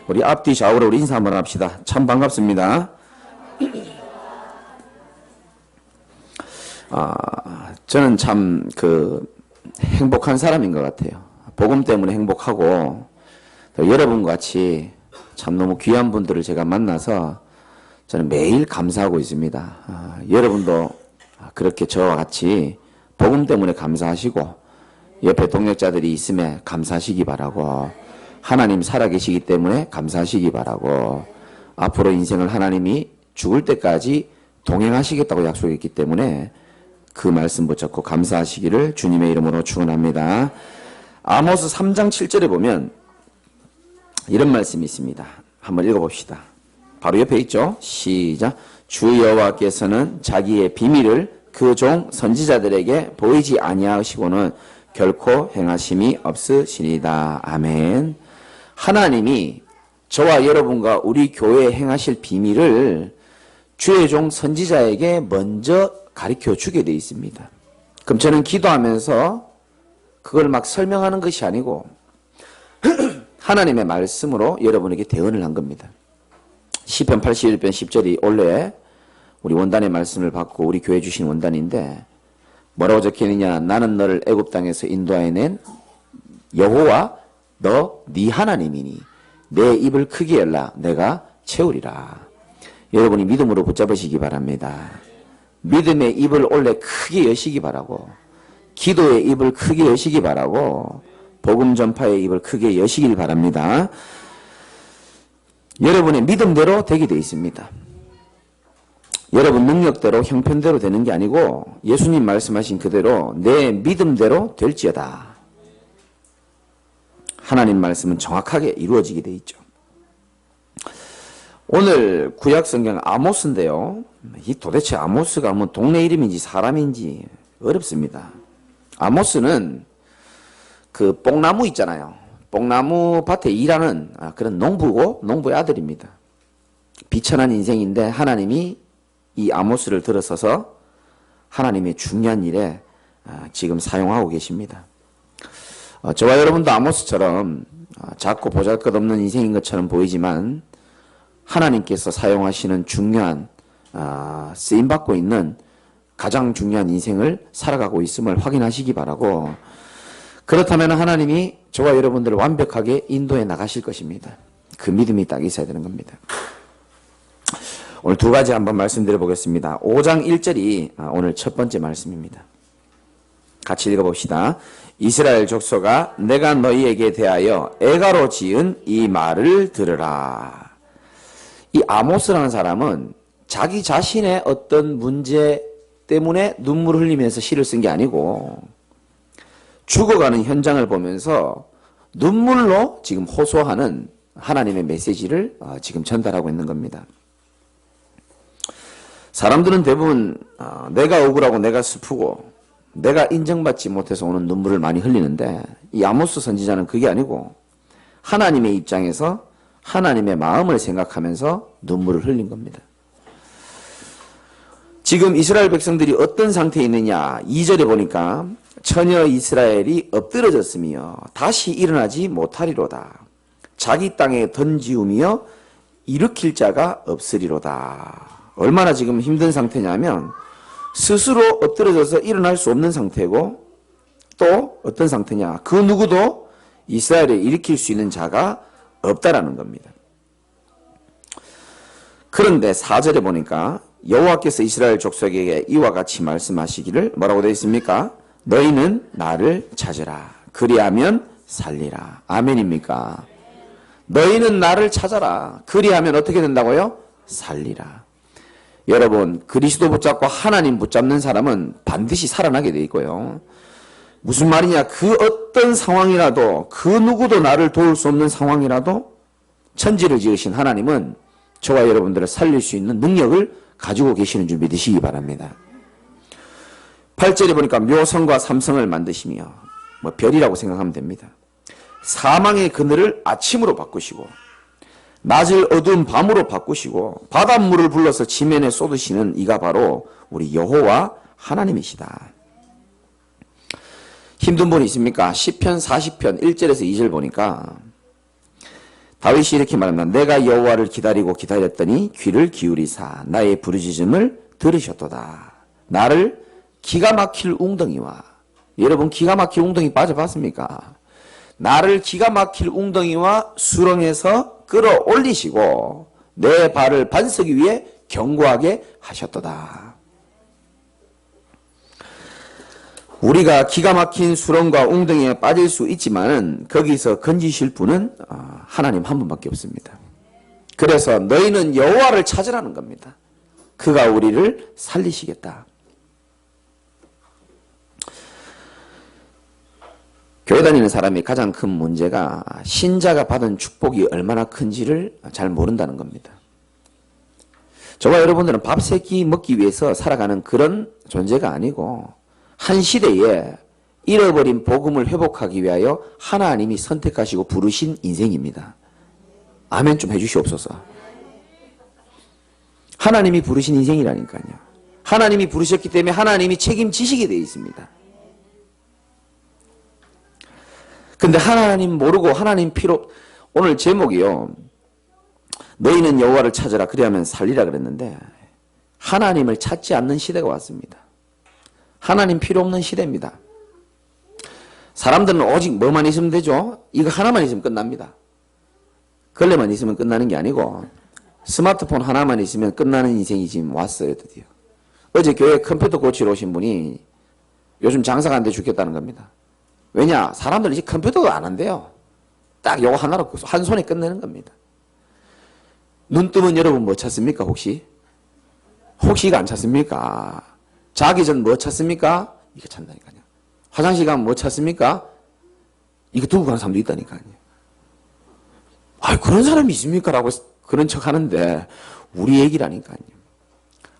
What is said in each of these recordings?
우리 앞뒤 좌우로 우리 인사 한번 합시다. 참 반갑습니다. 저는 참 행복한 사람인 것 같아요. 복음 때문에 행복하고 여러분과 같이 참 너무 귀한 분들을 제가 만나서 저는 매일 감사하고 있습니다. 여러분도 그렇게 저와 같이 복음 때문에 감사하시고 옆에 동역자들이 있음에 감사하시기 바라고, 하나님 살아계시기 때문에 감사하시기 바라고, 앞으로 인생을 하나님이 죽을 때까지 동행하시겠다고 약속했기 때문에 그 말씀 붙잡고 감사하시기를 주님의 이름으로 축원합니다. 아모스 3장 7절에 보면 이런 말씀이 있습니다. 한번 읽어봅시다. 바로 옆에 있죠. 시작. 주 여호와께서는 자기의 비밀을 그 종 선지자들에게 보이지 아니하시고는 결코 행하심이 없으시리다. 아멘. 하나님이 저와 여러분과 우리 교회에 행하실 비밀을 주의 종 선지자에게 먼저 가르쳐 주게 되어 있습니다. 그럼 저는 기도하면서 그걸 막 설명하는 것이 아니고 하나님의 말씀으로 여러분에게 대언을 한 겁니다. 시편 81편 10절이 원래 우리 원단의 말씀을 받고 우리 교회 주신 원단인데 뭐라고 적혀있느냐. 나는 너를 애굽 땅에서 인도하여낸 여호와 네 하나님이니 내 입을 크게 열라 내가 채우리라. 여러분이 믿음으로 붙잡으시기 바랍니다. 믿음의 입을 원래 크게 여시기 바라고, 기도의 입을 크게 여시기 바라고, 복음 전파의 입을 크게 여시길 바랍니다. 여러분의 믿음대로 되게 되어 있습니다. 여러분 능력대로 형편대로 되는 게 아니고 예수님 말씀하신 그대로 내 믿음대로 될지어다. 하나님 말씀은 정확하게 이루어지게 되어 있죠. 오늘 구약 성경 아모스인데요. 이 도대체 아모스가 뭐 동네 이름인지 사람인지 어렵습니다. 아모스는 그 뽕나무 있잖아요. 뽕나무 밭에 일하는 그런 농부고 농부의 아들입니다. 비천한 인생인데 하나님이 이 아모스를 들어서서 하나님의 중요한 일에 지금 사용하고 계십니다. 저와 여러분도 아모스처럼 작고 보잘것없는 인생인 것처럼 보이지만 하나님께서 사용하시는 중요한 쓰임받고 있는 가장 중요한 인생을 살아가고 있음을 확인하시기 바라고, 그렇다면 하나님이 저와 여러분들을 완벽하게 인도해 나가실 것입니다. 그 믿음이 딱 있어야 되는 겁니다. 오늘 두 가지 한번 말씀드려 보겠습니다. 5장 1절이 오늘 첫 번째 말씀입니다. 같이 읽어봅시다. 이스라엘 족속아 내가 너희에게 대하여 애가로 지은 이 말을 들으라. 이 아모스라는 사람은 자기 자신의 어떤 문제 때문에 눈물을 흘리면서 시를 쓴 게 아니고 죽어가는 현장을 보면서 눈물로 지금 호소하는 하나님의 메시지를 지금 전달하고 있는 겁니다. 사람들은 대부분 내가 억울하고 내가 슬프고 내가 인정받지 못해서 오는 눈물을 많이 흘리는데 이 아모스 선지자는 그게 아니고 하나님의 입장에서 하나님의 마음을 생각하면서 눈물을 흘린 겁니다. 지금 이스라엘 백성들이 어떤 상태에 있느냐. 2절에 보니까 처녀 이스라엘이 엎드러졌으며 다시 일어나지 못하리로다. 자기 땅에 던지우며 일으킬 자가 없으리로다. 얼마나 지금 힘든 상태냐면 스스로 엎드러져서 일어날 수 없는 상태고, 또 어떤 상태냐. 그 누구도 이스라엘을 일으킬 수 있는 자가 없다라는 겁니다. 그런데 4절에 보니까 여호와께서 이스라엘 족속에게 이와 같이 말씀하시기를 뭐라고 되어 있습니까? 너희는 나를 찾으라. 그리하면 살리라. 아멘입니까? 너희는 나를 찾아라. 그리하면 어떻게 된다고요? 살리라. 여러분, 그리스도 붙잡고 하나님 붙잡는 사람은 반드시 살아나게 돼 있고요. 무슨 말이냐. 그 어떤 상황이라도, 그 누구도 나를 도울 수 없는 상황이라도 천지를 지으신 하나님은 저와 여러분들을 살릴 수 있는 능력을 가지고 계시는 줄 믿으시기 바랍니다. 8절에 보니까 묘성과 삼성을 만드시며, 별이라고 생각하면 됩니다. 사망의 그늘을 아침으로 바꾸시고 낮을 어두운 밤으로 바꾸시고 바닷물을 불러서 지면에 쏟으시는 이가 바로 우리 여호와 하나님이시다. 힘든 분이 있습니까? 시편 40편 1절에서 2절 보니까 다윗이 이렇게 말합니다. 내가 여호와를 기다리고 기다렸더니 귀를 기울이사 나의 부르짖음을 들으셨도다. 나를 기가 막힐 웅덩이와, 여러분 기가 막힐 웅덩이 빠져봤습니까? 나를 기가 막힐 웅덩이와 수렁에서 끌어올리시고 내 발을 반석 위에 견고하게 하셨도다. 우리가 기가 막힌 수렁과 웅덩이에 빠질 수 있지만은 거기서 건지실 분은 하나님 한 분밖에 없습니다. 그래서 너희는 여호와를 찾으라는 겁니다. 그가 우리를 살리시겠다. 교회 다니는 사람이 가장 큰 문제가 신자가 받은 축복이 얼마나 큰지를 잘 모른다는 겁니다. 저와 여러분들은 밥 세 끼 먹기 위해서 살아가는 그런 존재가 아니고 한 시대에 잃어버린 복음을 회복하기 위하여 하나님이 선택하시고 부르신 인생입니다. 아멘 좀 해주시옵소서. 하나님이 부르신 인생이라니까요. 하나님이 부르셨기 때문에 하나님이 책임지시게 되어 있습니다. 근데 하나님 모르고 하나님 필요, 오늘 제목이요. 너희는 여호와를 찾으라 그리하면 살리라 그랬는데 하나님을 찾지 않는 시대가 왔습니다. 하나님 필요 없는 시대입니다. 사람들은 오직 뭐만 있으면 되죠? 이거 하나만 있으면 끝납니다. 걸레만 있으면 끝나는 게 아니고 스마트폰 하나만 있으면 끝나는 인생이 지금 왔어요. 드디어. 어제 교회 컴퓨터 고치러 오신 분이 요즘 장사가 안 돼 죽겠다는 겁니다. 왜냐? 사람들 이제 컴퓨터도 안 한대요. 딱 요거 하나로 한 손에 끝내는 겁니다. 눈 뜨면 여러분 뭐 찾습니까 혹시? 혹시 이거 안 찾습니까? 자기 전 뭐 찾습니까? 이거 찾는다니까요. 화장실 가면 뭐 찾습니까? 이거 두고 가는 사람도 있다니까요. 아, 그런 사람이 있습니까? 라고 그런 척 하는데 우리 얘기라니까요.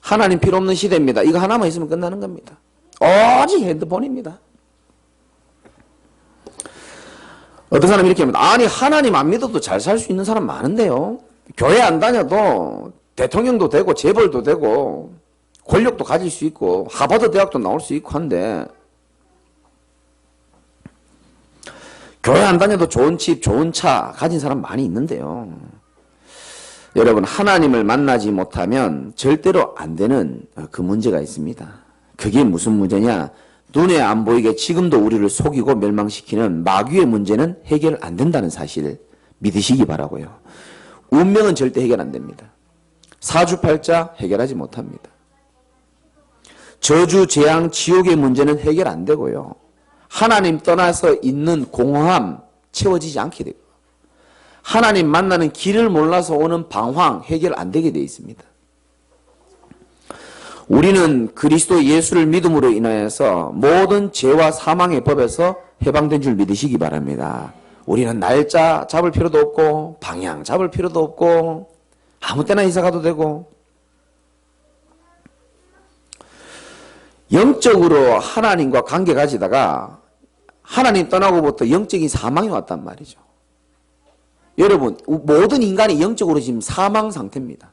하나님 필요 없는 시대입니다. 이거 하나만 있으면 끝나는 겁니다. 오직 핸드폰입니다. 어떤 사람이 이렇게 합니다. 아니 하나님 안 믿어도 잘 살 수 있는 사람 많은데요. 교회 안 다녀도 대통령도 되고 재벌도 되고 권력도 가질 수 있고 하버드 대학도 나올 수 있고 한데 교회 안 다녀도 좋은 집, 좋은 차 가진 사람 많이 있는데요. 여러분 하나님을 만나지 못하면 절대로 안 되는 그 문제가 있습니다. 그게 무슨 문제냐? 눈에 안 보이게 지금도 우리를 속이고 멸망시키는 마귀의 문제는 해결 안 된다는 사실 믿으시기 바라고요. 운명은 절대 해결 안 됩니다. 사주팔자 해결하지 못합니다. 저주, 재앙, 지옥의 문제는 해결 안 되고요. 하나님 떠나서 있는 공허함 채워지지 않게 되고 하나님 만나는 길을 몰라서 오는 방황 해결 안 되게 되어 있습니다. 우리는 그리스도 예수를 믿음으로 인하여서 모든 죄와 사망의 법에서 해방된 줄 믿으시기 바랍니다. 우리는 날짜 잡을 필요도 없고 방향 잡을 필요도 없고 아무 때나 이사 가도 되고 영적으로 하나님과 관계 가지다가 하나님 떠나고부터 영적인 사망이 왔단 말이죠. 여러분 모든 인간이 영적으로 지금 사망 상태입니다.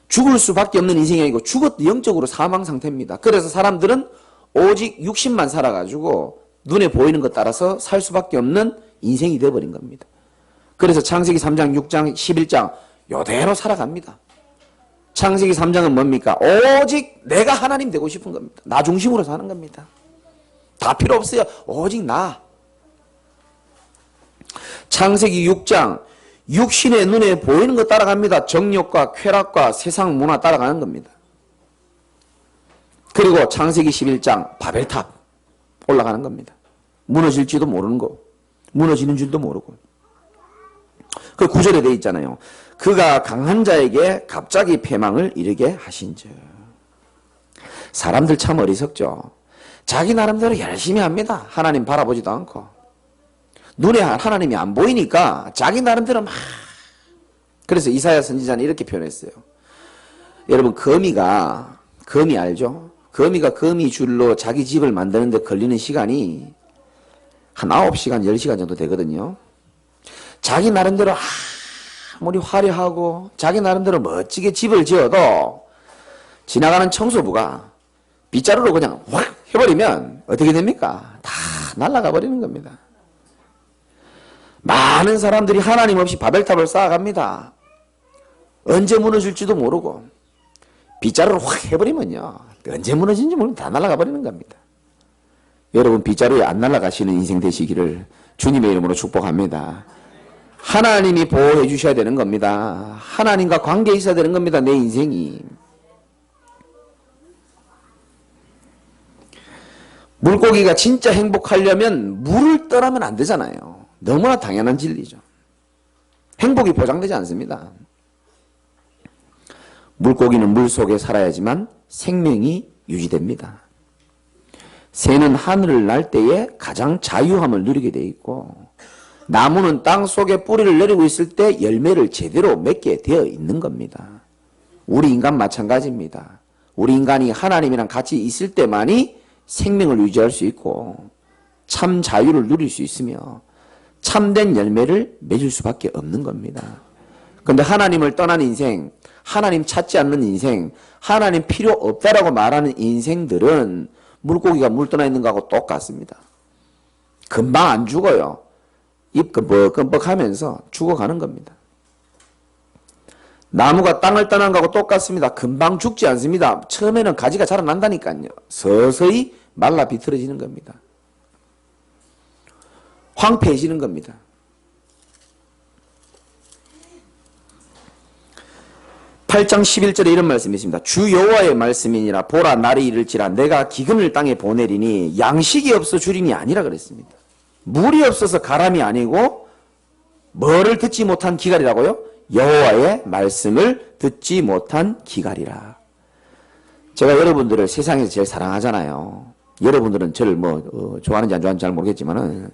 죽을 수밖에 없는 인생이 아니고 죽었도 영적으로 사망 상태입니다. 그래서 사람들은 오직 육신만 살아가지고 눈에 보이는 것 따라서 살 수밖에 없는 인생이 되어버린 겁니다. 그래서 창세기 3장, 6장, 11장 요대로 살아갑니다. 창세기 3장은 뭡니까? 오직 내가 하나님 되고 싶은 겁니다. 나 중심으로 사는 겁니다. 다 필요 없어요. 오직 나. 창세기 6장 육신의 눈에 보이는 것 따라갑니다. 정욕과 쾌락과 세상 문화 따라가는 겁니다. 그리고 창세기 11장 바벨탑 올라가는 겁니다. 무너질지도 모르는 거, 무너지는 줄도 모르고. 그 9절에 되어 있잖아요. 그가 강한 자에게 갑자기 패망을 이르게 하신즉. 사람들 참 어리석죠. 자기 나름대로 열심히 합니다. 하나님 바라보지도 않고. 눈에 하나님이 안 보이니까 자기 나름대로 막. 그래서 이사야 선지자는 이렇게 표현했어요. 여러분 거미 알죠? 거미가 거미줄로 자기 집을 만드는데 걸리는 시간이 한 9시간, 10시간 정도 되거든요. 자기 나름대로 아무리 화려하고 자기 나름대로 멋지게 집을 지어도 지나가는 청소부가 빗자루로 그냥 확 해버리면 어떻게 됩니까? 다 날아가 버리는 겁니다. 많은 사람들이 하나님 없이 바벨탑을 쌓아갑니다. 언제 무너질지도 모르고 빗자루를 확 해버리면요, 언제 무너진지 모르면 다 날아가 버리는 겁니다. 여러분, 빗자루에 안 날아가시는 인생 되시기를 주님의 이름으로 축복합니다. 하나님이 보호해 주셔야 되는 겁니다. 하나님과 관계에 있어야 되는 겁니다. 내 인생이. 물고기가 진짜 행복하려면 물을 떠나면 안 되잖아요. 너무나 당연한 진리죠. 행복이 보장되지 않습니다. 물고기는 물속에 살아야지만 생명이 유지됩니다. 새는 하늘을 날 때에 가장 자유함을 누리게 돼 있고, 나무는 땅 속에 뿌리를 내리고 있을 때 열매를 제대로 맺게 되어 있는 겁니다. 우리 인간 마찬가지입니다. 우리 인간이 하나님이랑 같이 있을 때만이 생명을 유지할 수 있고 참 자유를 누릴 수 있으며 참된 열매를 맺을 수밖에 없는 겁니다. 그런데 하나님을 떠난 인생, 하나님 찾지 않는 인생, 하나님 필요 없다라고 말하는 인생들은 물고기가 물 떠나 있는 거하고 똑같습니다. 금방 안 죽어요. 입 끔뻑끔뻑 하면서 죽어가는 겁니다. 나무가 땅을 떠난 거하고 똑같습니다. 금방 죽지 않습니다. 처음에는 가지가 자라난다니까요. 서서히 말라 비틀어지는 겁니다. 황폐해지는 겁니다. (8장 11절에) 이런 말씀이 있습니다. 주 여호와의 말씀이니라. 보라, 날이 이를지라 내가 기근을 땅에 보내리니 양식이 없어 주림이 아니라 그랬습니다. 물이 없어서 가람이 아니고 뭐를 듣지 못한 기갈이라고요? 여호와의 말씀을 듣지 못한 기갈이라. 제가 여러분들을 세상에서 제일 사랑하잖아요. 여러분들은 저를 좋아하는지 안 좋아하는지 잘 모르겠지만은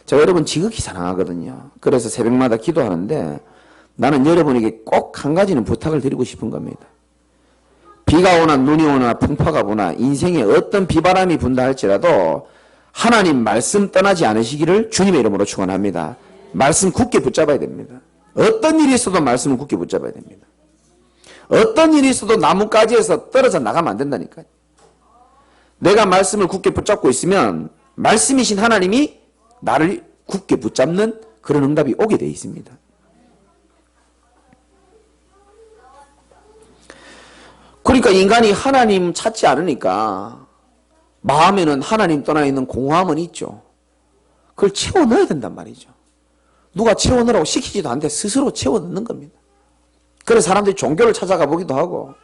제가 여러분 지극히 사랑하거든요. 그래서 새벽마다 기도하는데 나는 여러분에게 꼭 한 가지는 부탁을 드리고 싶은 겁니다. 비가 오나 눈이 오나 풍파가 부나 인생에 어떤 비바람이 분다 할지라도 하나님 말씀 떠나지 않으시기를 주님의 이름으로 축원합니다. 말씀 굳게 붙잡아야 됩니다. 어떤 일이 있어도 말씀을 굳게 붙잡아야 됩니다. 어떤 일이 있어도 나뭇가지에서 떨어져 나가면 안 된다니까요. 내가 말씀을 굳게 붙잡고 있으면 말씀이신 하나님이 나를 굳게 붙잡는 그런 응답이 오게 돼 있습니다. 그러니까 인간이 하나님 찾지 않으니까 마음에는 하나님 떠나 있는 공허함은 있죠. 그걸 채워 넣어야 된단 말이죠. 누가 채워 넣으라고 시키지도 않는데 스스로 채워 넣는 겁니다. 그래서 사람들이 종교를 찾아가 보기도 하고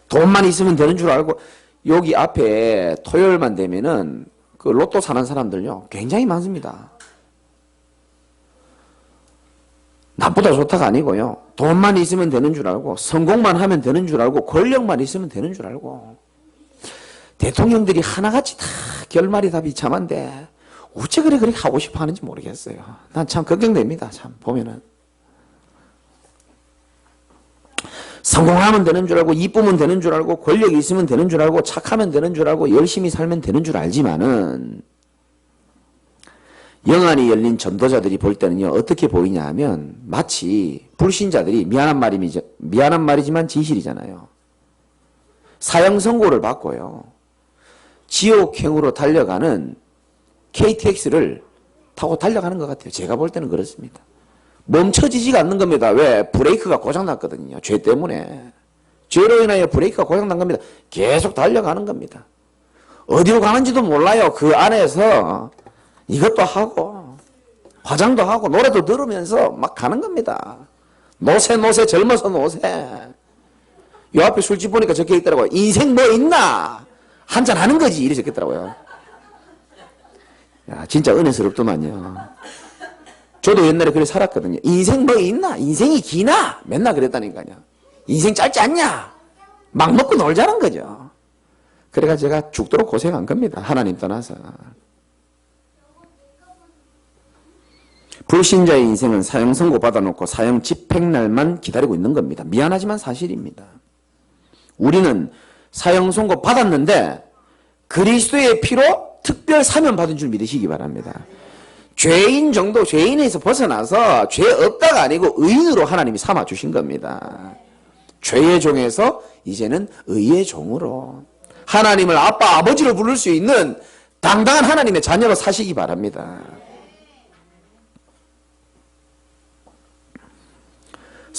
돈만 있으면 되는 줄 알고, 여기 앞에 토요일만 되면은 그 로또 사는 사람들요 굉장히 많습니다. 나보다 좋다가 아니고요, 돈만 있으면 되는 줄 알고 성공만 하면 되는 줄 알고 권력만 있으면 되는 줄 알고, 대통령들이 하나같이 다 결말이 다 비참한데 어째 그렇게 하고 싶어 하는지 모르겠어요. 난 참 걱정됩니다. 참 보면은 성공하면 되는 줄 알고 이쁘면 되는 줄 알고 권력이 있으면 되는 줄 알고 착하면 되는 줄 알고 열심히 살면 되는 줄 알지만은 영안이 열린 전도자들이 볼 때는요 어떻게 보이냐 하면 마치 불신자들이 미안한 말이지만 진실이잖아요. 사형 선고를 받고요 지옥행으로 달려가는 KTX를 타고 달려가는 것 같아요. 제가 볼 때는 그렇습니다. 멈춰지지가 않는 겁니다. 왜? 브레이크가 고장났거든요. 죄 때문에. 죄로 인하여 브레이크가 고장난 겁니다. 계속 달려가는 겁니다. 어디로 가는지도 몰라요. 그 안에서 이것도 하고 화장도 하고 노래도 들으면서 막 가는 겁니다. 노세 젊어서 노세. 요 앞에 술집 보니까 적혀 있더라고요. 인생 뭐 있나? 한잔 하는 거지. 이렇게 적혀 있더라고요. 야, 진짜 은혜스럽더만요. 저도 옛날에 그래 살았거든요. 인생 뭐 있나? 인생이 기나? 맨날 그랬다니까요. 인생 짧지 않냐? 막 먹고 놀자는 거죠. 그래가 제가 죽도록 고생한 겁니다. 하나님 떠나서. 불신자의 인생은 사형 선고 받아놓고 사형 집행날만 기다리고 있는 겁니다. 미안하지만 사실입니다. 우리는 사형 선고 받았는데 그리스도의 피로 특별 사면 받은 줄 믿으시기 바랍니다. 죄인 정도, 죄인에서 벗어나서 죄 없다가 아니고 의인으로 하나님이 삼아 주신 겁니다. 죄의 종에서 이제는 의의 종으로 하나님을 아빠, 아버지로 부를 수 있는 당당한 하나님의 자녀로 사시기 바랍니다.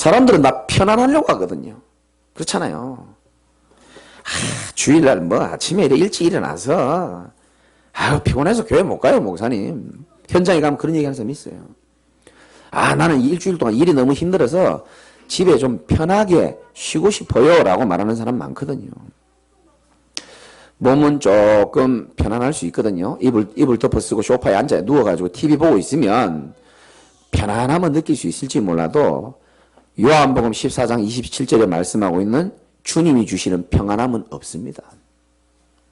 사람들은 나 편안하려고 하거든요. 그렇잖아요. 주일날 뭐 아침에 일찍 일어나서 피곤해서 교회 못 가요, 목사님. 현장에 가면 그런 얘기 하는 사람이 있어요. 나는 일주일 동안 일이 너무 힘들어서 집에 좀 편하게 쉬고 싶어요 라고 말하는 사람 많거든요. 몸은 조금 편안할 수 있거든요. 이불 덮어 쓰고 소파에 앉아 누워가지고 TV 보고 있으면 편안함을 느낄 수 있을지 몰라도 요한복음 14장 27절에 말씀하고 있는 주님이 주시는 평안함은 없습니다.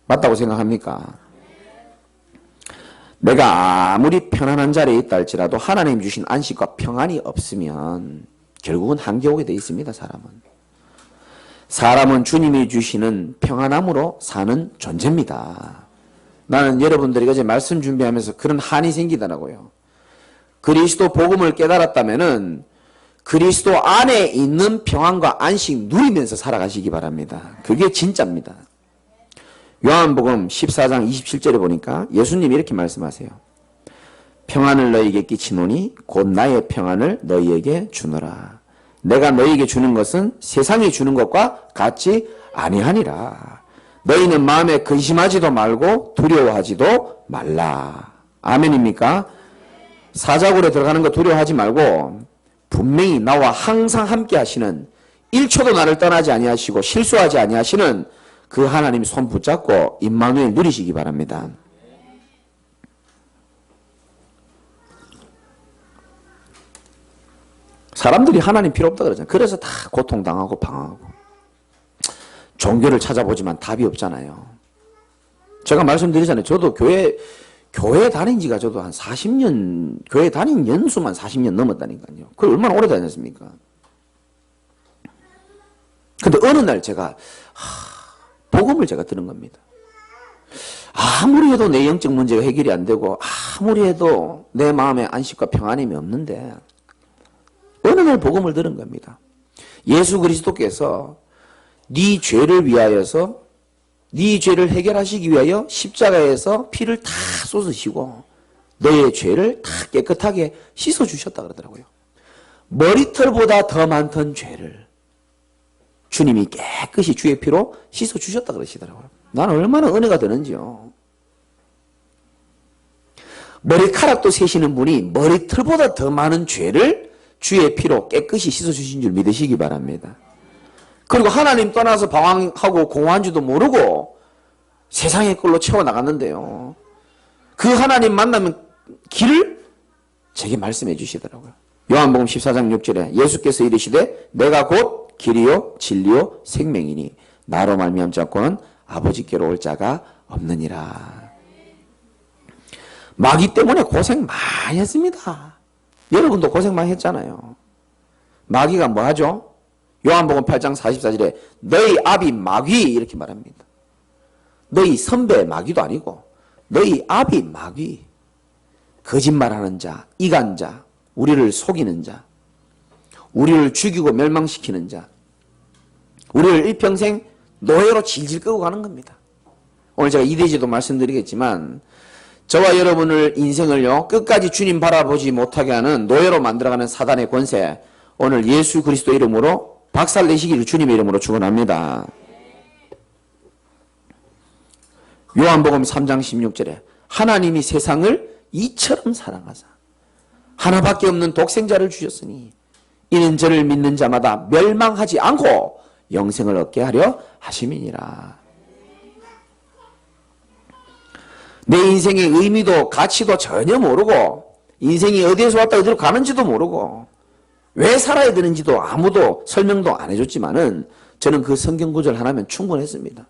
맞다고 생각합니까? 내가 아무리 편안한 자리에 있다 할지라도 하나님 주신 안식과 평안이 없으면 결국은 한계 오게 돼 있습니다. 사람은 주님이 주시는 평안함으로 사는 존재입니다. 나는 여러분들이 어제 말씀 준비하면서 그런 한이 생기더라고요. 그리스도 복음을 깨달았다면은 그리스도 안에 있는 평안과 안식 누리면서 살아가시기 바랍니다. 그게 진짜입니다. 요한복음 14장 27절에 보니까 예수님이 이렇게 말씀하세요. 평안을 너희에게 끼치노니 곧 나의 평안을 너희에게 주노라. 내가 너희에게 주는 것은 세상이 주는 것과 같지 아니하니라. 너희는 마음에 근심하지도 말고 두려워하지도 말라. 아멘입니까? 사자굴에 들어가는 거 두려워하지 말고 분명히 나와 항상 함께 하시는 1초도 나를 떠나지 아니하시고 실수하지 아니하시는 그 하나님 손 붙잡고 임마누엘 누리시기 바랍니다. 사람들이 하나님 필요 없다 그러잖아요. 그래서 다 고통당하고 방황하고 종교를 찾아보지만 답이 없잖아요. 제가 말씀드리잖아요. 저도 교회 다닌 지가 저도 한 40년, 교회 다닌 연수만 40년 넘었다니까요. 그걸 얼마나 오래 다녔습니까? 근데 어느 날 제가 복음을 제가 들은 겁니다. 아무리 해도 내 영적 문제가 해결이 안 되고 아무리 해도 내 마음에 안식과 평안함이 없는데 어느 날 복음을 들은 겁니다. 예수 그리스도께서 네 죄를 위하여서 네 죄를 해결하시기 위하여 십자가에서 피를 다 쏟으시고 너의 죄를 다 깨끗하게 씻어주셨다 그러더라고요. 머리털보다 더 많던 죄를 주님이 깨끗이 주의 피로 씻어주셨다 그러시더라고요. 나는 얼마나 은혜가 되는지요. 머리카락도 세시는 분이 머리털보다 더 많은 죄를 주의 피로 깨끗이 씻어주신 줄 믿으시기 바랍니다. 그리고 하나님 떠나서 방황하고 공허한 줄도 모르고 세상의 걸로 채워나갔는데요. 그 하나님 만나면 길을 제게 말씀해 주시더라고요. 요한복음 14장 6절에 예수께서 이르시되 내가 곧 길이요 진리요 생명이니 나로 말미암지 않고는 아버지께로 올 자가 없느니라. 마귀 때문에 고생 많이 했습니다. 여러분도 고생 많이 했잖아요. 마귀가 뭐 하죠? 요한복음 8장 44절에 너희 아비 마귀 이렇게 말합니다. 너희 선배 마귀도 아니고 너희 아비 마귀. 거짓말하는 자, 이간 자, 우리를 속이는 자, 우리를 죽이고 멸망시키는 자, 우리를 일평생 노예로 질질 끌고 가는 겁니다. 오늘 제가 이대지도 말씀드리겠지만 저와 여러분을 인생을요 끝까지 주님 바라보지 못하게 하는 노예로 만들어가는 사단의 권세 오늘 예수 그리스도 이름으로 박살내시기를 주님의 이름으로 축원합니다. 요한복음 3장 16절에 하나님이 세상을 이처럼 사랑하사 하나밖에 없는 독생자를 주셨으니 이는 저를 믿는 자마다 멸망하지 않고 영생을 얻게 하려 하심이니라. 내 인생의 의미도 가치도 전혀 모르고 인생이 어디에서 왔다 어디로 가는지도 모르고 왜 살아야 되는지도 아무도 설명도 안 해줬지만은 저는 그 성경 구절 하나면 충분했습니다.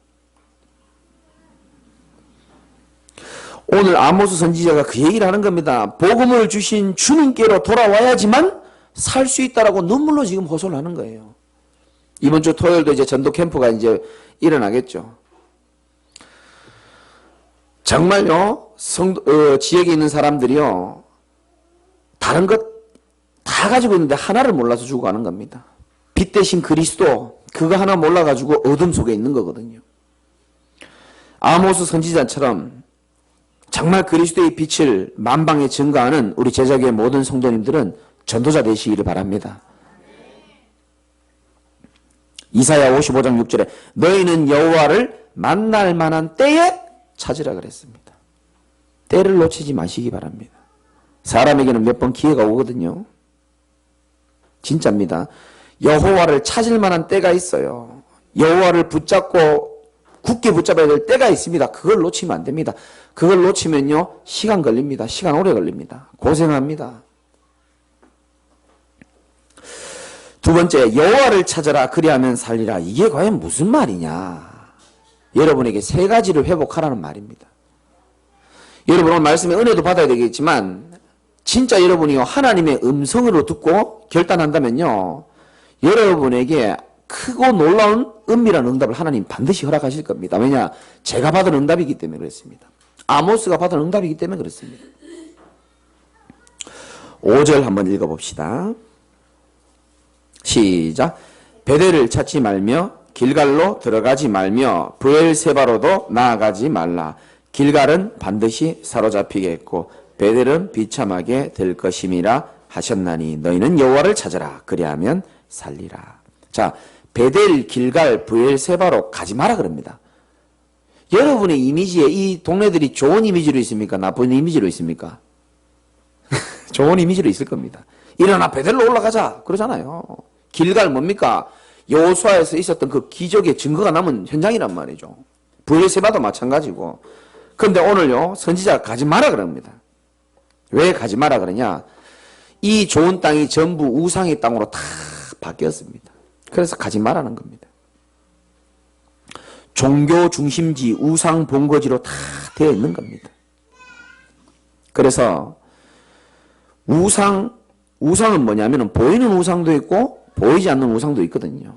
오늘 아모스 선지자가 그 얘기를 하는 겁니다. 복음을 주신 주님께로 돌아와야지만 살 수 있다라고 눈물로 지금 호소를 하는 거예요. 이번 주 토요일도 이제 전도 캠프가 이제 일어나겠죠. 정말요, 지역에 있는 사람들이요, 다른 것 다 가지고 있는데 하나를 몰라서 죽어가는 겁니다. 빛 대신 그리스도, 그거 하나 몰라가지고 어둠 속에 있는 거거든요. 아모스 선지자처럼 정말 그리스도의 빛을 만방에 증가하는 우리 제자교회 모든 성도님들은 전도자 되시기를 바랍니다. 이사야 55장 6절에 너희는 여호와를 만날 만한 때에 찾으라 그랬습니다. 때를 놓치지 마시기 바랍니다. 사람에게는 몇 번 기회가 오거든요. 진짜입니다. 여호와를 찾을 만한 때가 있어요. 여호와를 붙잡고 굳게 붙잡아야 될 때가 있습니다. 그걸 놓치면 안 됩니다. 그걸 놓치면요 시간 걸립니다. 시간 오래 걸립니다. 고생합니다. 두 번째, 여호와를 찾아라 그리하면 살리라. 이게 과연 무슨 말이냐? 여러분에게 세 가지를 회복하라는 말입니다. 여러분 오늘 말씀에 은혜도 받아야 되겠지만 진짜 여러분이 하나님의 음성으로 듣고 결단한다면요 여러분에게 크고 놀라운 은밀한 응답을 하나님 반드시 허락하실 겁니다. 왜냐? 제가 받은 응답이기 때문에 그렇습니다. 아모스가 받은 응답이기 때문에 그렇습니다. 5절 한번 읽어봅시다. 시작. 베델을 찾지 말며 길갈로 들어가지 말며 브엘세바로도 나아가지 말라. 길갈은 반드시 사로잡히겠고 베델은 비참하게 될 것임이라 하셨나니 너희는 여호와를 찾아라 그리하면 살리라. 자, 베델, 길갈, 브엘세바로 가지 마라 그럽니다. 여러분의 이미지에 이 동네들이 좋은 이미지로 있습니까? 나쁜 이미지로 있습니까? 좋은 이미지로 있을 겁니다. 일어나 베델로 올라가자 그러잖아요. 길갈 뭡니까? 여호수아에서 있었던 그 기적의 증거가 남은 현장이란 말이죠. 브엘세바도 마찬가지고. 그런데 오늘요 선지자가 가지 마라 그럽니다. 왜 가지 마라 그러냐? 이 좋은 땅이 전부 우상의 땅으로 다 바뀌었습니다. 그래서 가지 말라는 겁니다. 종교 중심지 우상 본거지로 다 되어 있는 겁니다. 그래서 우상은 뭐냐면 보이는 우상도 있고 보이지 않는 우상도 있거든요.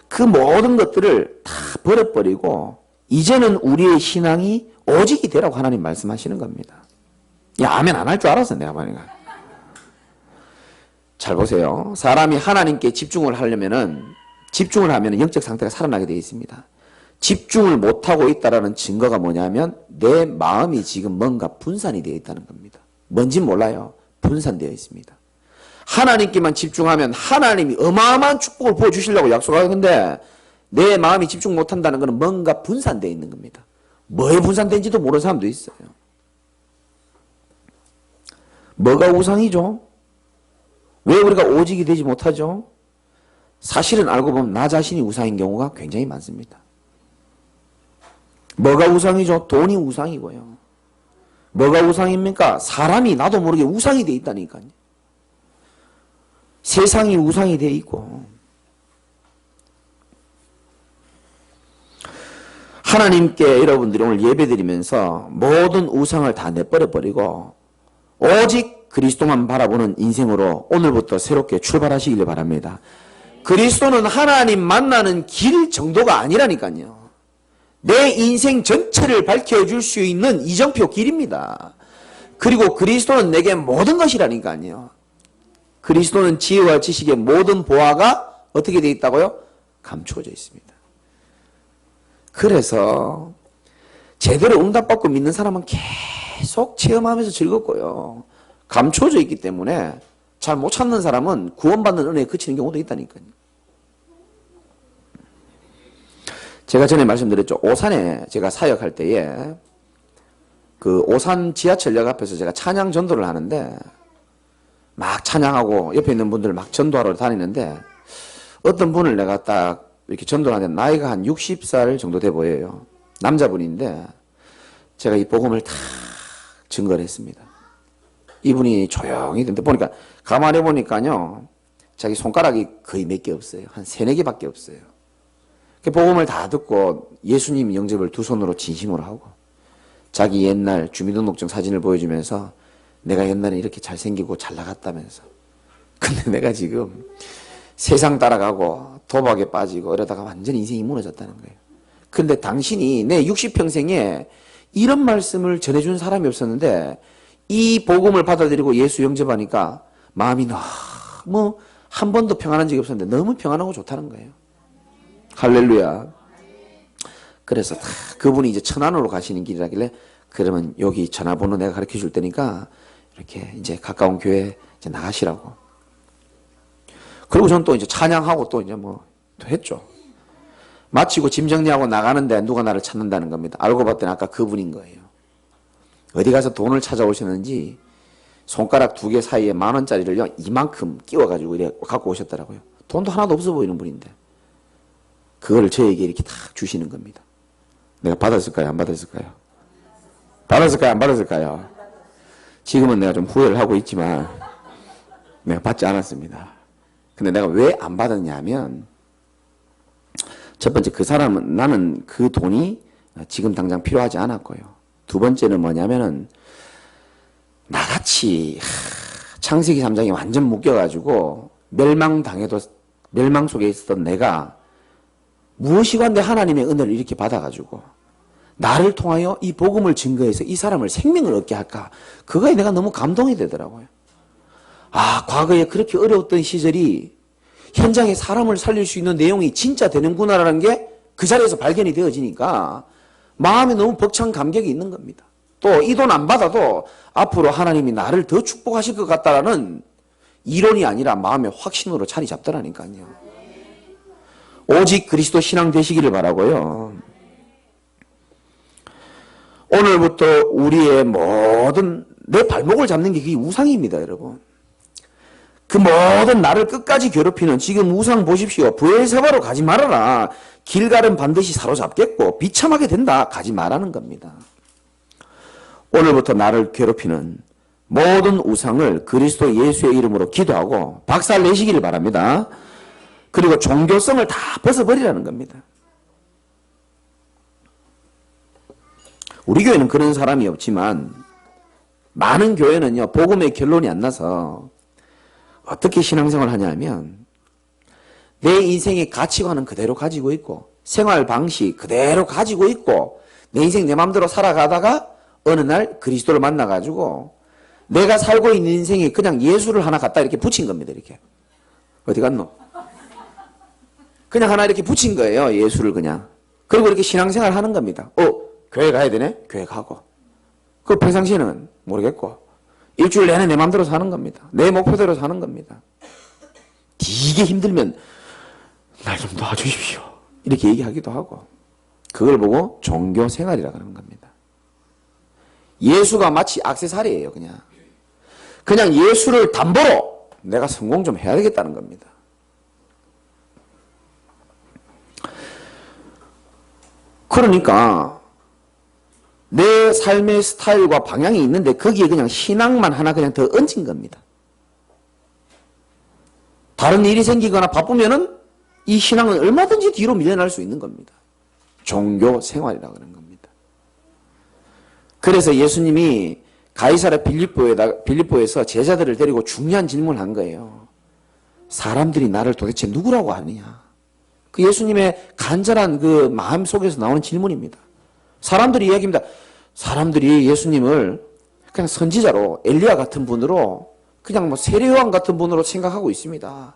그 모든 것들을 다 버려버리고 이제는 우리의 신앙이 오직이 되라고 하나님 말씀하시는 겁니다. 야, 아멘 안 할 줄 알았어 내가 말이야. 잘 보세요. 사람이 하나님께 집중을 하면 영적 상태가 살아나게 되어 있습니다. 집중을 못하고 있다는 증거가 뭐냐면 내 마음이 지금 뭔가 분산이 되어 있다는 겁니다. 뭔진 몰라요. 분산되어 있습니다. 하나님께만 집중하면 하나님이 어마어마한 축복을 부어주시려고 약속하는데 내 마음이 집중 못한다는 것은 뭔가 분산되어 있는 겁니다. 뭐에 분산된지도 모르는 사람도 있어요. 뭐가 우상이죠? 왜 우리가 오직이 되지 못하죠? 사실은 알고 보면 나 자신이 우상인 경우가 굉장히 많습니다. 뭐가 우상이죠? 돈이 우상이고요. 뭐가 우상입니까? 사람이 나도 모르게 우상이 되어 있다니까요. 세상이 우상이 되어 있고 하나님께 여러분들이 오늘 예배드리면서 모든 우상을 다 내버려버리고 오직 그리스도만 바라보는 인생으로 오늘부터 새롭게 출발하시길 바랍니다. 그리스도는 하나님 만나는 길 정도가 아니라니까요. 내 인생 전체를 밝혀줄 수 있는 이정표 길입니다. 그리고 그리스도는 내게 모든 것이라니까요. 그리스도는 지혜와 지식의 모든 보화가 어떻게 되어 있다고요? 감추어져 있습니다. 그래서 제대로 응답받고 믿는 사람은 계속 체험하면서 즐겁고요. 감추어져 있기 때문에 잘 못 찾는 사람은 구원받는 은혜에 그치는 경우도 있다니까요. 제가 전에 말씀드렸죠. 오산에 제가 사역할 때에 그 오산 지하철역 앞에서 제가 찬양 전도를 하는데 막 찬양하고 옆에 있는 분들 막 전도하러 다니는데 어떤 분을 내가 딱 이렇게 전도를 하는데 나이가 한 60살 정도 돼 보여요. 남자분인데 제가 이 복음을 다 증거를 했습니다. 이분이 조용히 듣는데 보니까 가만히 보니까요. 자기 손가락이 거의 몇 개 없어요. 한 3-4개밖에 없어요. 그 복음을 다 듣고 예수님 영접을 두 손으로 진심으로 하고 자기 옛날 주민등록증 사진을 보여주면서 내가 옛날에 이렇게 잘생기고 잘 나갔다면서 근데 내가 지금 세상 따라가고 도박에 빠지고 이러다가 완전히 인생이 무너졌다는 거예요. 근데 당신이 내 60평생에 이런 말씀을 전해준 사람이 없었는데 이 복음을 받아들이고 예수 영접하니까 마음이 너무 한 번도 평안한 적이 없었는데 너무 평안하고 좋다는 거예요. 할렐루야. 그래서 다 그분이 이제 천안으로 가시는 길이라길래 그러면 여기 전화번호 내가 가르쳐 줄 테니까 이렇게 이제 가까운 교회 이제 나가시라고. 그리고 저는 또 이제 찬양하고 또 이제 뭐 또 했죠. 마치고 짐 정리하고 나가는데 누가 나를 찾는다는 겁니다. 알고 봤더니 아까 그분인 거예요. 어디 가서 돈을 찾아오셨는지 손가락 2개 사이에 10,000원짜리를요 이만큼 끼워가지고 이래 갖고 오셨더라고요. 돈도 하나도 없어 보이는 분인데 그걸 저에게 이렇게 딱 주시는 겁니다. 내가 받았을까요? 안 받았을까요? 받았을까요? 안 받았을까요? 지금은 내가 좀 후회를 하고 있지만 내가 받지 않았습니다. 근데 내가 왜 안 받았냐면 첫 번째 그 사람은 나는 그 돈이 지금 당장 필요하지 않았고요. 두 번째는 뭐냐면은 나같이 창세기 3장에 완전 묶여가지고 멸망당해도 멸망 속에 있었던 내가 무엇이건데 하나님의 은혜를 이렇게 받아가지고 나를 통하여 이 복음을 증거해서 이 사람을 생명을 얻게 할까? 그거에 내가 너무 감동이 되더라고요. 아, 과거에 그렇게 어려웠던 시절이 현장에 사람을 살릴 수 있는 내용이 진짜 되는구나라는 게 그 자리에서 발견이 되어지니까 마음에 너무 벅찬 감격이 있는 겁니다. 또 이 돈 안 받아도 앞으로 하나님이 나를 더 축복하실 것 같다라는 이론이 아니라 마음의 확신으로 자리 잡더라니까요. 오직 그리스도 신앙 되시기를 바라고요. 오늘부터 우리의 모든 내 발목을 잡는 게 그게 우상입니다, 여러분. 그 모든 나를 끝까지 괴롭히는 지금 우상 보십시오. 브엘세바로 가지 말아라. 길갈은 반드시 사로잡겠고 비참하게 된다. 가지 말라는 겁니다. 오늘부터 나를 괴롭히는 모든 우상을 그리스도 예수의 이름으로 기도하고 박살 내시기를 바랍니다. 그리고 종교성을 다 벗어버리라는 겁니다. 우리 교회는 그런 사람이 없지만 많은 교회는요 복음의 결론이 안 나서 어떻게 신앙생활을 하냐면 내 인생의 가치관은 그대로 가지고 있고 생활 방식 그대로 가지고 있고 내 인생 내 마음대로 살아가다가 어느 날 그리스도를 만나가지고 내가 살고 있는 인생에 그냥 예수를 하나 갖다 이렇게 붙인 겁니다. 이렇게 어디 갔노? 그냥 하나 이렇게 붙인 거예요. 예수를 그냥. 그리고 이렇게 신앙생활 하는 겁니다. 교회 가야 되네? 교회 가고. 그 평상시에는 모르겠고 일주일 내내 내 마음대로 사는 겁니다. 내 목표대로 사는 겁니다. 되게 힘들면 날 좀 도와주십시오. 이렇게 얘기하기도 하고 그걸 보고 종교생활이라고 하는 겁니다. 예수가 마치 액세서리예요. 그냥 예수를 담보로 내가 성공 좀 해야 되겠다는 겁니다. 그러니까 내 삶의 스타일과 방향이 있는데 거기에 그냥 신앙만 하나 그냥 더 얹은 겁니다. 다른 일이 생기거나 바쁘면은 이 신앙은 얼마든지 뒤로 밀려날 수 있는 겁니다. 종교 생활이라고 하는 겁니다. 그래서 예수님이 가이사랴 빌립보에서 제자들을 데리고 중요한 질문을 한 거예요. 사람들이 나를 도대체 누구라고 하느냐? 그 예수님의 간절한 그 마음 속에서 나오는 질문입니다. 사람들이 이야기합니다. 사람들이 예수님을 그냥 선지자로 엘리야 같은 분으로 그냥 뭐 세례요한 같은 분으로 생각하고 있습니다.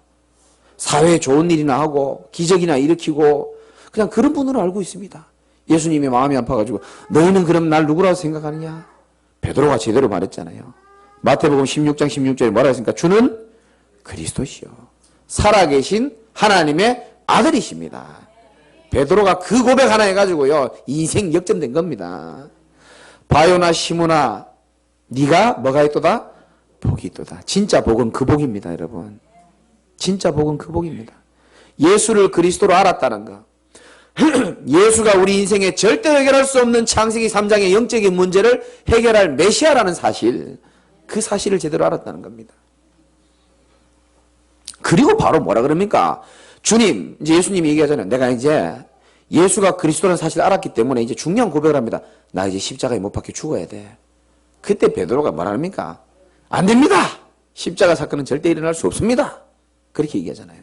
사회에 좋은 일이나 하고 기적이나 일으키고 그냥 그런 분으로 알고 있습니다. 예수님의 마음이 아파가지고 너희는 그럼 날 누구라고 생각하느냐? 베드로가 제대로 말했잖아요. 마태복음 16장 16절에 뭐라 했습니까? 주는 그리스도시요 살아계신 하나님의 아들이십니다. 베드로가 그 고백 하나 해가지고요 인생 역전된 겁니다. 바요나 시므나 네가 뭐가 있도다? 복이 있도다. 진짜 복은 그 복입니다. 여러분 진짜 복은 그 복입니다. 예수를 그리스도로 알았다는 거 예수가 우리 인생에 절대 해결할 수 없는 창세기 3장의 영적인 문제를 해결할 메시아라는 사실 그 사실을 제대로 알았다는 겁니다. 그리고 바로 뭐라 그럽니까? 주님, 이제 예수님이 얘기하잖아요. 내가 이제 예수가 그리스도라는 사실을 알았기 때문에 이제 중요한 고백을 합니다. 나 이제 십자가에 못 박혀 죽어야 돼. 그때 베드로가 뭐라 합니까? 안 됩니다. 십자가 사건은 절대 일어날 수 없습니다. 그렇게 얘기하잖아요.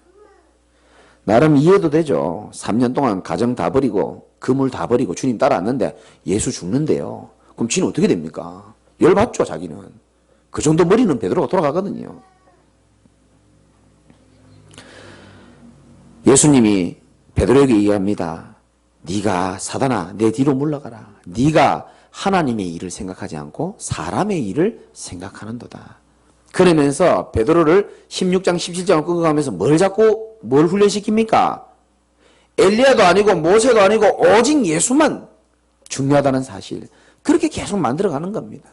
나름 이해도 되죠. 3년 동안 가정 다 버리고 그물 다 버리고 주님 따라왔는데 예수 죽는데요. 그럼 지는 어떻게 됩니까? 열받죠 자기는. 그 정도 머리는 베드로가 돌아가거든요. 예수님이 베드로에게 얘기합니다. 네가 사단아 내 뒤로 물러가라. 네가 하나님의 일을 생각하지 않고 사람의 일을 생각하는도다. 그러면서 베드로를 16장 17장을 끌어가면서 뭘 훈련시킵니까? 엘리야도 아니고 모세도 아니고 오직 예수만 중요하다는 사실. 그렇게 계속 만들어가는 겁니다.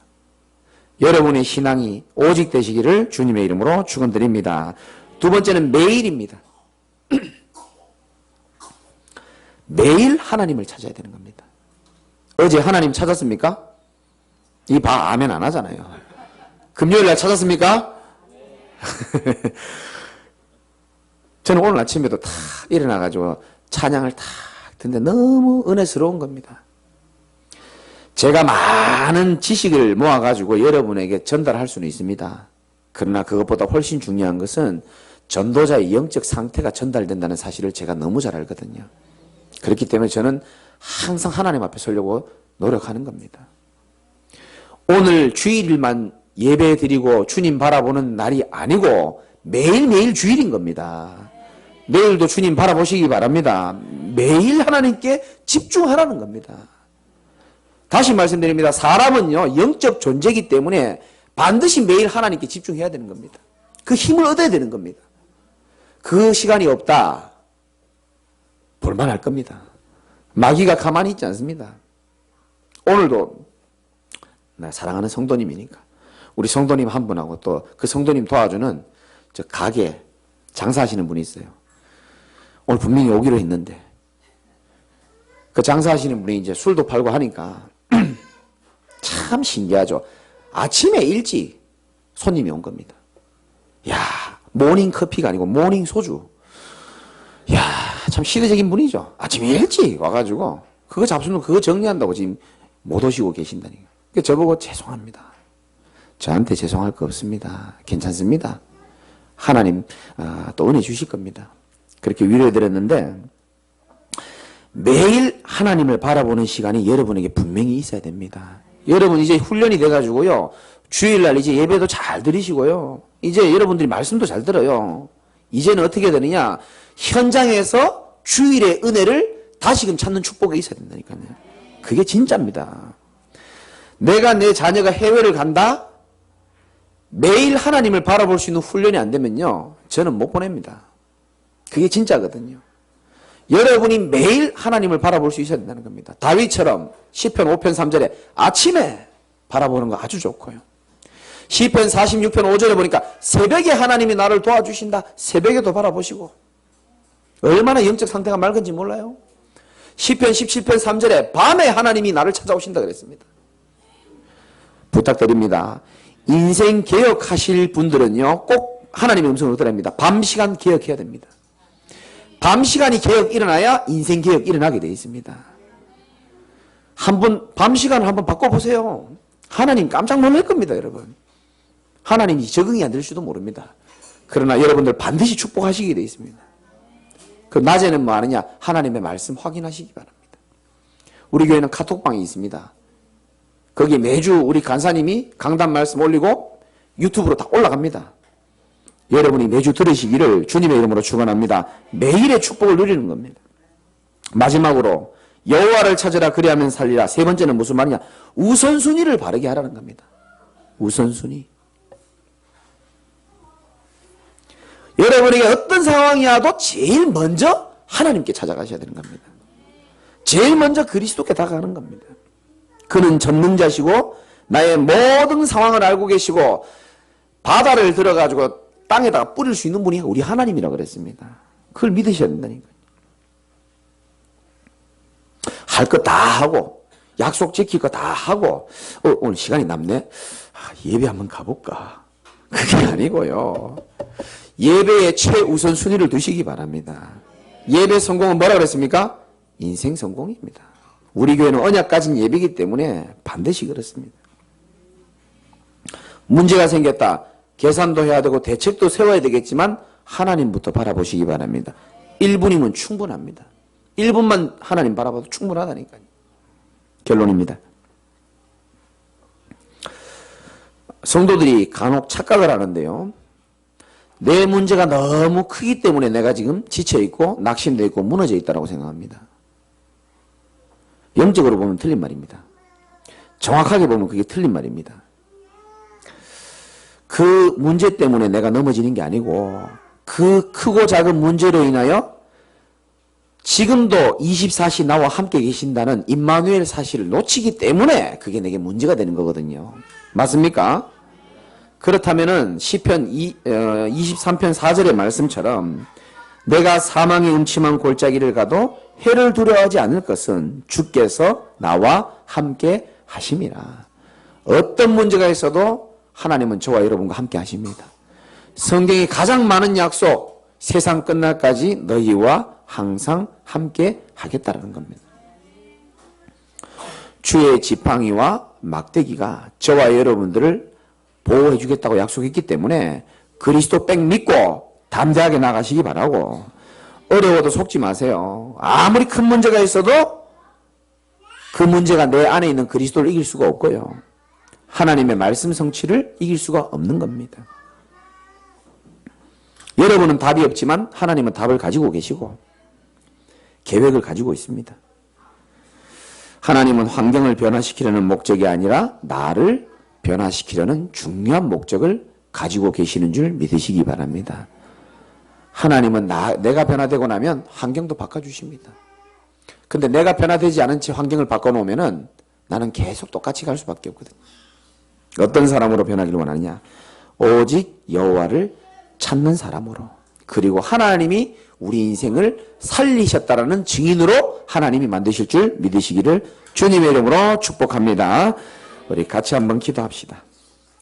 여러분의 신앙이 오직 되시기를 주님의 이름으로 축원드립니다. 두 번째는 매일입니다. 매일 하나님을 찾아야 되는 겁니다. 어제 하나님 찾았습니까? 이 봐 아멘 안 하잖아요. 금요일날 찾았습니까? 저는 오늘 아침에도 다 일어나가지고 찬양을 다 듣는데 너무 은혜스러운 겁니다. 제가 많은 지식을 모아가지고 여러분에게 전달할 수는 있습니다. 그러나 그것보다 훨씬 중요한 것은 전도자의 영적 상태가 전달된다는 사실을 제가 너무 잘 알거든요. 그렇기 때문에 저는 항상 하나님 앞에 서려고 노력하는 겁니다. 오늘 주일만 예배 드리고 주님 바라보는 날이 아니고 매일매일 주일인 겁니다. 내일도 주님 바라보시기 바랍니다. 매일 하나님께 집중하라는 겁니다. 다시 말씀드립니다. 사람은요, 영적 존재이기 때문에 반드시 매일 하나님께 집중해야 되는 겁니다. 그 힘을 얻어야 되는 겁니다. 그 시간이 없다. 볼만할 겁니다. 마귀가 가만히 있지 않습니다. 오늘도 나 사랑하는 성도님이니까 우리 성도님 한 분하고 또 그 성도님 도와주는 저 가게 장사하시는 분이 있어요. 오늘 분명히 오기로 했는데 그 장사하시는 분이 이제 술도 팔고 하니까 참 신기하죠. 아침에 일찍 손님이 온 겁니다. 야, 모닝 커피가 아니고 모닝 소주. 야, 참 시대적인 분이죠. 아침에 일찍 와가지고 그거 잡수면 그거 정리한다고 지금 못 오시고 계신다니까. 그러니까 저보고 죄송합니다. 저한테 죄송할 거 없습니다. 괜찮습니다. 하나님 또 은혜 주실 겁니다. 그렇게 위로해드렸는데 매일 하나님을 바라보는 시간이 여러분에게 분명히 있어야 됩니다. 여러분 이제 훈련이 돼가지고요. 주일날 이제 예배도 잘 들으시고요. 이제 여러분들이 말씀도 잘 들어요. 이제는 어떻게 되느냐. 현장에서 주일의 은혜를 다시금 찾는 축복이 있어야 된다니까요. 그게 진짜입니다. 내가 내 자녀가 해외를 간다? 매일 하나님을 바라볼 수 있는 훈련이 안 되면요. 저는 못 보냅니다. 그게 진짜거든요. 여러분이 매일 하나님을 바라볼 수 있어야 된다는 겁니다. 다윗처럼 시편 5편 3절에 아침에 바라보는 거 아주 좋고요. 시편 46편 5절에 보니까 새벽에 하나님이 나를 도와주신다. 새벽에도 바라보시고 얼마나 영적 상태가 맑은지 몰라요. 시편 17편 3절에 밤에 하나님이 나를 찾아오신다 그랬습니다. 부탁드립니다. 인생 개혁하실 분들은요 꼭 하나님의 음성을 들어야 합니다. 밤 시간 개혁해야 됩니다. 밤 시간이 개혁 일어나야 인생 개혁 일어나게 되어 있습니다. 한번 밤 시간을 한번 바꿔보세요. 하나님 깜짝 놀랄 겁니다, 여러분. 하나님이 적응이 안 될 수도 모릅니다. 그러나 여러분들 반드시 축복하시게 되어 있습니다. 그 낮에는 뭐 하느냐? 하나님의 말씀 확인하시기 바랍니다. 우리 교회는 카톡방이 있습니다. 거기 매주 우리 간사님이 강단 말씀 올리고 유튜브로 다 올라갑니다. 여러분이 매주 들으시기를 주님의 이름으로 축원합니다. 매일의 축복을 누리는 겁니다. 마지막으로 여호와를 찾으라 그리하면 살리라. 세 번째는 무슨 말이냐? 우선순위를 바르게 하라는 겁니다. 우선순위. 여러분에게 어떤 상황이 와도 제일 먼저 하나님께 찾아가셔야 되는 겁니다. 제일 먼저 그리스도께 다가가는 겁니다. 그는 전능자시고 나의 모든 상황을 알고 계시고 바다를 들어가지고 땅에다가 뿌릴 수 있는 분이 우리 하나님이라고 그랬습니다. 그걸 믿으셔야 된다니까요. 할 거 다 하고 약속 지킬 거 다 하고 오늘 시간이 남네. 예배 한번 가볼까? 그게 아니고요. 예배의 최우선 순위를 두시기 바랍니다. 예배 성공은 뭐라 그랬습니까? 인생 성공입니다. 우리 교회는 언약 가진 예배이기 때문에 반드시 그렇습니다. 문제가 생겼다. 계산도 해야 되고 대책도 세워야 되겠지만 하나님부터 바라보시기 바랍니다. 1분이면 충분합니다. 1분만 하나님 바라봐도 충분하다니까요. 결론입니다. 성도들이 간혹 착각을 하는데요. 내 문제가 너무 크기 때문에 내가 지금 지쳐있고 낙심되어 있고 무너져 있다고 생각합니다. 영적으로 보면 틀린 말입니다. 정확하게 보면 그게 틀린 말입니다. 그 문제 때문에 내가 넘어지는 게 아니고 그 크고 작은 문제로 인하여 지금도 24시 나와 함께 계신다는 임마누엘 사실을 놓치기 때문에 그게 내게 문제가 되는 거거든요. 맞습니까? 그렇다면은 시편 23편 4절의 말씀처럼 내가 사망의 음침한 골짜기를 가도 해를 두려워하지 않을 것은 주께서 나와 함께 하심이라. 어떤 문제가 있어도 하나님은 저와 여러분과 함께 하십니다. 성경에 가장 많은 약속, 세상 끝날까지 너희와 항상 함께 하겠다라는 겁니다. 주의 지팡이와 막대기가 저와 여러분들을 보호해 주겠다고 약속했기 때문에 그리스도 백 믿고 담대하게 나가시기 바라고, 어려워도 속지 마세요. 아무리 큰 문제가 있어도 그 문제가 내 안에 있는 그리스도를 이길 수가 없고요. 하나님의 말씀 성취를 이길 수가 없는 겁니다. 여러분은 답이 없지만 하나님은 답을 가지고 계시고 계획을 가지고 있습니다. 하나님은 환경을 변화시키려는 목적이 아니라 나를 변화시키려는 중요한 목적을 가지고 계시는 줄 믿으시기 바랍니다. 하나님은 내가 변화되고 나면 환경도 바꿔주십니다. 근데 내가 변화되지 않은 채 환경을 바꿔놓으면 나는 계속 똑같이 갈 수밖에 없거든요. 어떤 사람으로 변하기를 원하느냐? 오직 여호와를 찾는 사람으로, 그리고 하나님이 우리 인생을 살리셨다라는 증인으로 하나님이 만드실 줄 믿으시기를 주님의 이름으로 축복합니다. 우리 같이 한번 기도합시다.